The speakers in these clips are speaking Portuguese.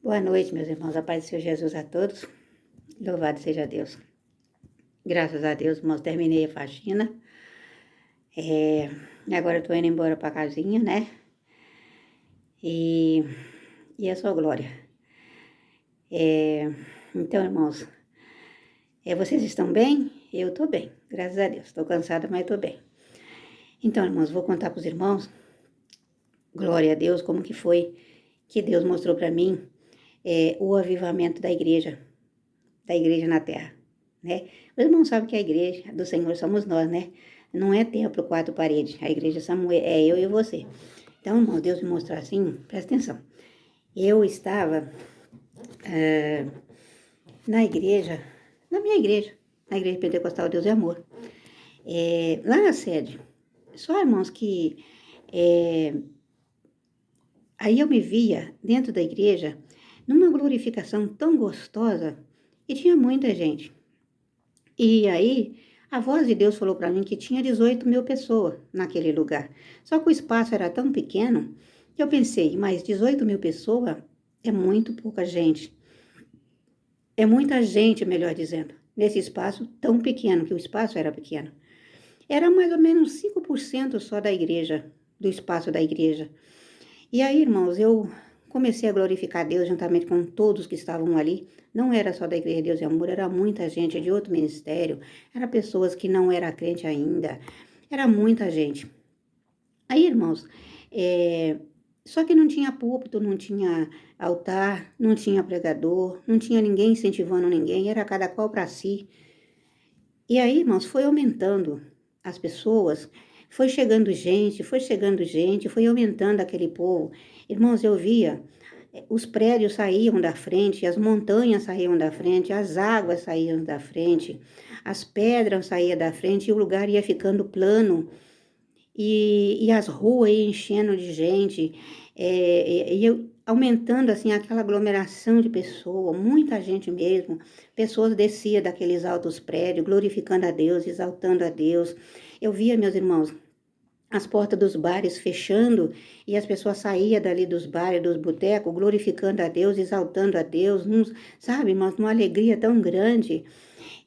Boa noite, meus irmãos. A paz do Senhor Jesus a todos. Louvado seja Deus. Graças a Deus, irmãos, terminei a faxina. Agora eu tô indo embora pra casinha, né? E é só glória. Então, irmãos, vocês estão bem? Eu tô bem, graças a Deus. Tô cansada, mas tô bem. Então, irmãos, vou contar pros irmãos, glória a Deus, como que foi que Deus mostrou pra mim o avivamento da igreja na terra, né? Os irmãos sabem que a igreja do Senhor somos nós, né? Não é templo, quatro paredes. A igreja Samuel é eu e você. Então, irmãos, Deus me mostrou assim, presta atenção. Eu estava na igreja, na igreja Pentecostal Deus e Amor. Lá na sede. Só, irmãos, que aí eu me via dentro da igreja numa glorificação tão gostosa e tinha muita gente. E aí, a voz de Deus falou para mim que tinha 18 mil pessoas naquele lugar. Só que o espaço era tão pequeno que eu pensei, mas 18 mil pessoas é muito pouca gente. É muita gente, melhor dizendo, nesse espaço tão pequeno, que o espaço era pequeno. Era mais ou menos 5% só da igreja, do espaço da igreja. E aí, irmãos, eu comecei a glorificar Deus juntamente com todos que estavam ali. Não era só da Igreja Deus e Amor, era muita gente de outro ministério, era pessoas que não eram crente ainda, era muita gente. Aí, irmãos, só que não tinha púlpito, não tinha altar, não tinha pregador, não tinha ninguém incentivando ninguém, era cada qual para si. E aí, irmãos, foi aumentando as pessoas, foi chegando gente, foi aumentando aquele povo. Irmãos, eu via, os prédios saíam da frente, as montanhas saíam da frente, as águas saíam da frente, as pedras saíam da frente e o lugar ia ficando plano. E as ruas iam enchendo de gente, aumentando assim aquela aglomeração de pessoas, muita gente mesmo. Pessoas desciam daqueles altos prédios, glorificando a Deus, exaltando a Deus. Eu via, meus irmãos, as portas dos bares fechando e as pessoas saíam dali dos bares, dos botecos, glorificando a Deus, exaltando a Deus, sabe, mas numa alegria tão grande.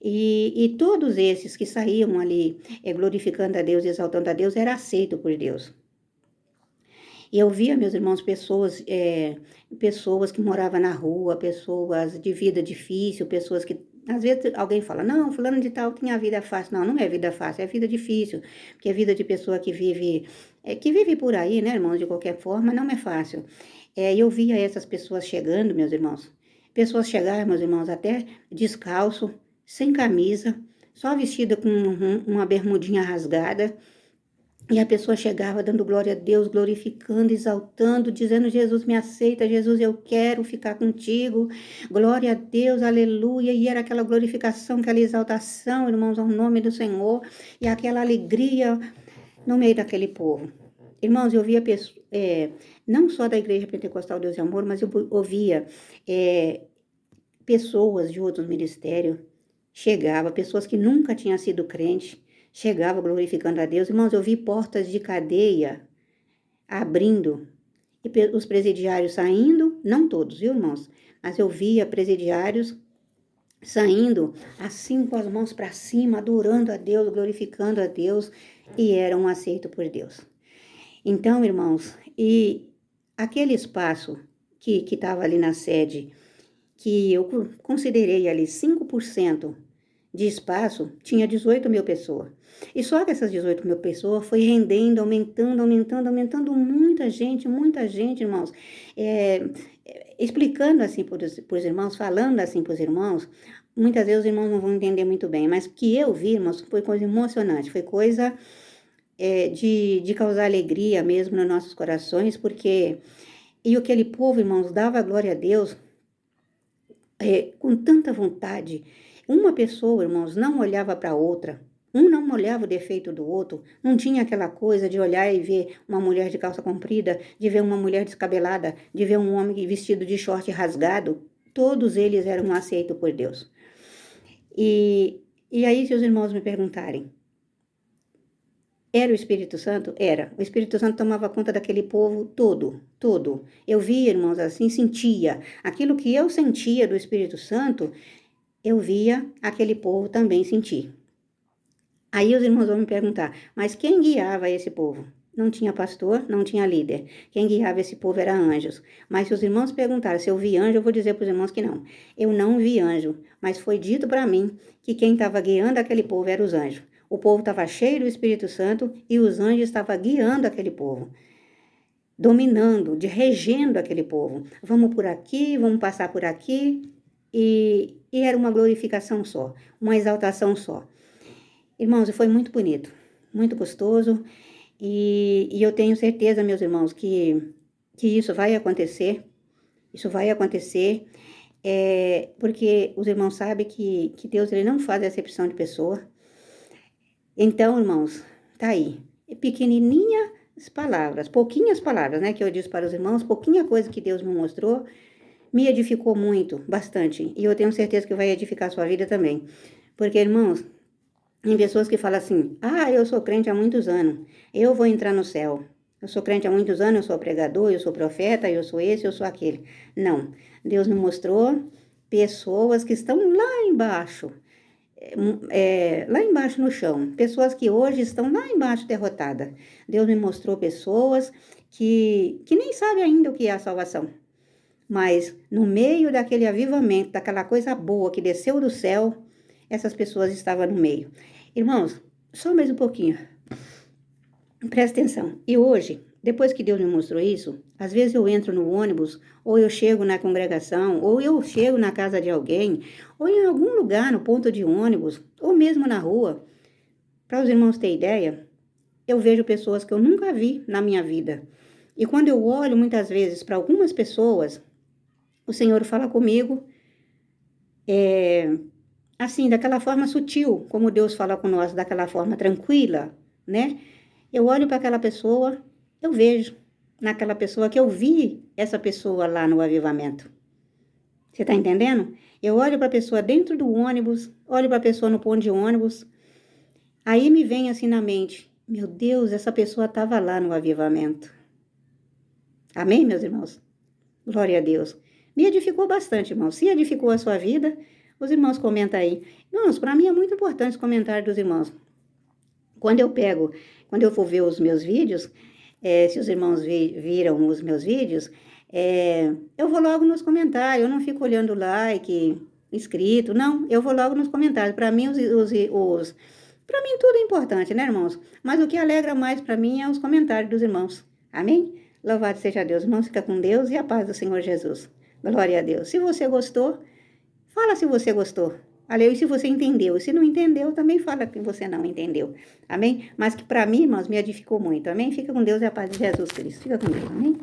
E todos esses que saíam ali glorificando a Deus, exaltando a Deus, era aceito por Deus. E eu via, meus irmãos, pessoas que moravam na rua, pessoas de vida difícil, pessoas que, às vezes, alguém fala, não, fulano de tal tinha vida fácil. Não, não é vida fácil, é vida difícil, porque é vida de pessoa que vive por aí, né, irmãos, de qualquer forma, não é fácil. E eu via essas pessoas chegando, meus irmãos, pessoas chegaram, meus irmãos, até descalço, sem camisa, só vestida com uma bermudinha rasgada, e a pessoa chegava dando glória a Deus, glorificando, exaltando, dizendo, Jesus me aceita, Jesus eu quero ficar contigo, glória a Deus, aleluia, e era aquela glorificação, aquela exaltação, irmãos, ao nome do Senhor, e aquela alegria no meio daquele povo. Irmãos, eu via não só da Igreja Pentecostal Deus e Amor, mas eu ouvia pessoas de outros ministérios, pessoas que nunca tinham sido crente, chegava glorificando a Deus. Irmãos, eu vi portas de cadeia abrindo e os presidiários saindo, não todos, viu, irmãos? Mas eu via presidiários saindo assim com as mãos para cima, adorando a Deus, glorificando a Deus e eram aceitos por Deus. Então, irmãos, e aquele espaço que estava ali na sede, que eu considerei ali 5% de espaço, tinha 18 mil pessoas. E só que essas 18 mil pessoas foi rendendo, aumentando muita gente, irmãos. Explicando assim para os irmãos, falando assim para os irmãos, muitas vezes os irmãos não vão entender muito bem, mas o que eu vi, irmãos, foi coisa emocionante, foi coisa de causar alegria mesmo nos nossos corações, porque e aquele povo, irmãos, dava glória a Deus com tanta vontade. Uma pessoa, irmãos, não olhava para outra. Um não olhava o defeito do outro. Não tinha aquela coisa de olhar e ver uma mulher de calça comprida, de ver uma mulher descabelada, de ver um homem vestido de short rasgado. Todos eles eram aceitos por Deus. E aí, se os irmãos me perguntarem, Era o Espírito Santo? Era. O Espírito Santo tomava conta daquele povo todo, todo. Eu via, irmãos, assim, sentia. Aquilo que eu sentia do Espírito Santo, eu via aquele povo também sentir. Aí os irmãos vão me perguntar, mas quem guiava esse povo? Não tinha pastor, não tinha líder. Quem guiava esse povo era anjos. Mas se os irmãos perguntarem se eu vi anjo, eu vou dizer para os irmãos que não. Eu não vi anjo, mas foi dito para mim que quem estava guiando aquele povo eram os anjos. O povo estava cheio do Espírito Santo e os anjos estavam guiando aquele povo, dominando, regendo aquele povo. Vamos por aqui, vamos passar por aqui. E era uma glorificação só, uma exaltação só. Irmãos, foi muito bonito, muito gostoso. E eu tenho certeza, meus irmãos, que isso vai acontecer. Isso vai acontecer. Porque os irmãos sabem que Deus ele não faz acepção de pessoa. Então, irmãos, tá aí. Pequenininhas palavras, pouquinhas palavras, né? Que eu disse para os irmãos, pouquinha coisa que Deus me mostrou, me edificou muito, bastante. E eu tenho certeza que vai edificar a sua vida também. Porque, irmãos, tem pessoas que falam assim, eu sou crente há muitos anos, eu vou entrar no céu. Eu sou crente há muitos anos, eu sou pregador, eu sou profeta, eu sou esse, eu sou aquele. Não, Deus me mostrou pessoas que estão lá embaixo, lá embaixo no chão, pessoas que hoje estão lá embaixo derrotadas. Deus me mostrou pessoas que nem sabem ainda o que é a salvação. Mas no meio daquele avivamento, daquela coisa boa que desceu do céu, essas pessoas estavam no meio. Irmãos, só mais um pouquinho. Presta atenção. E hoje, depois que Deus me mostrou isso, às vezes eu entro no ônibus, ou eu chego na congregação, ou eu chego na casa de alguém, ou em algum lugar no ponto de ônibus, ou mesmo na rua. Para os irmãos terem ideia, eu vejo pessoas que eu nunca vi na minha vida. E quando eu olho muitas vezes para algumas pessoas, o Senhor fala comigo, assim, daquela forma sutil, como Deus fala com nós, daquela forma tranquila, né? Eu olho para aquela pessoa, eu vejo naquela pessoa que eu vi essa pessoa lá no avivamento. Você tá entendendo? Eu olho para a pessoa dentro do ônibus, olho para a pessoa no ponto de ônibus, aí me vem assim na mente, meu Deus, essa pessoa estava lá no avivamento. Amém, meus irmãos? Glória a Deus. Me edificou bastante, irmãos. Se edificou a sua vida, os irmãos comentam aí. Irmãos, para mim é muito importante os comentários dos irmãos. Quando eu for ver os meus vídeos, se os irmãos viram os meus vídeos, eu vou logo nos comentários, eu não fico olhando like, inscrito, não, eu vou logo nos comentários. Para mim, para mim tudo é importante, né, irmãos? Mas o que alegra mais para mim é os comentários dos irmãos. Amém? Louvado seja Deus. Irmãos, fica com Deus e a paz do Senhor Jesus. Glória a Deus. Se você gostou, fala se você gostou. E se você entendeu. E se não entendeu, também fala que você não entendeu. Amém? Mas que para mim, irmãos, me edificou muito. Amém? Fica com Deus e a paz de Jesus Cristo. Fica com Deus. Amém?